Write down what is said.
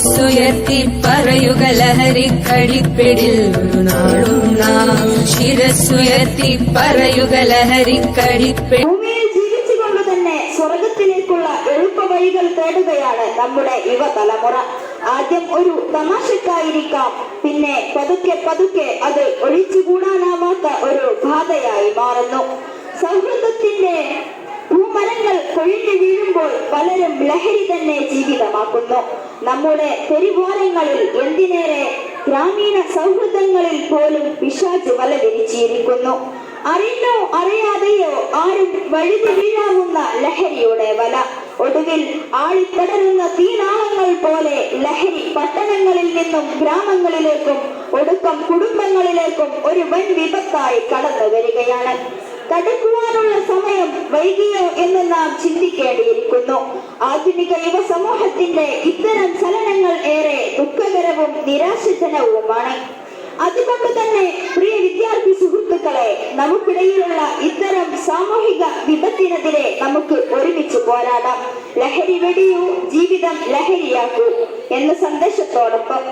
ശിരസ്സുയർത്തി പറയുക ലഹരിക്കടിപ്പിടിൽ ഒരു നാളും നാം ശിരസ്സുയർത്തി പറയുക ലഹരിക്കടിപ്പിടിൽ. ഭൂമിയിൽ ജീവിച്ചുകൊണ്ട് തന്നെ സ്വർഗത്തിലേക്കുള്ള എളുപ്പ വഴികൾ തേടുകയാണ് നമ്മുടെ യുവതലമുറ. ആദ്യം ഒരു തമാശക്കായിരിക്കാം, പിന്നെ പതുക്കെ പതുക്കെ അത് ഒഴിച്ചുകൂടാനാവാത്ത ഒരു ബാധയായി മാറുന്നു. സൗഹൃദത്തിന്റെ പൂമരങ്ങൾ കൊഴിഞ്ഞു വീഴുമ്പോൾ പലരും ലഹരി തന്നെ ജീവിതമാക്കുന്നു. നമ്മുടെ തെരുവോരങ്ങളിൽ എന്തിനേറെ ഗ്രാമീണ സൗഹൃദങ്ങളിൽ പോലും പിശാച് വല വിരിച്ചിരിക്കുന്നു. അറിഞ്ഞോ അറിയാതെയോ ആരും വഴുതി വീഴാവുന്ന ലഹരിയുടെ വല. ഒടുവിൽ ആളിപ്പടരുന്ന തീനാളങ്ങൾ പോലെ ലഹരി പട്ടണങ്ങളിൽ നിന്നും ഗ്രാമങ്ങളിലേക്കും ഒടുക്കം കുടുംബങ്ങളിലേക്കും ഒരു വൻ വിപത്തായി കടന്നു വരികയാണ്. തടുക്കുവാനുള്ള സമയം വൈകിയോ എന്ന് നാം ചിന്തിക്കേണ്ടിയിരിക്കുന്നു. ആധുനിക യുവ സമൂഹത്തിന്റെ ഇത്തരം ചലനങ്ങൾ ഏറെ ദുഃഖകരവും നിരാശജനവുമാണ്. അതുകൊണ്ട് തന്നെ പ്രിയ വിദ്യാർത്ഥി സുഹൃത്തുക്കളെ, നമുക്കിടയിലുള്ള ഇത്തരം സാമൂഹിക വിപത്തിനെതിരെ നമുക്ക് ഒരുമിച്ച് പോരാടാം. ലഹരി വെടിയൂ, ജീവിതം ലഹരിയാക്കൂ എന്ന സന്ദേശത്തോടൊപ്പം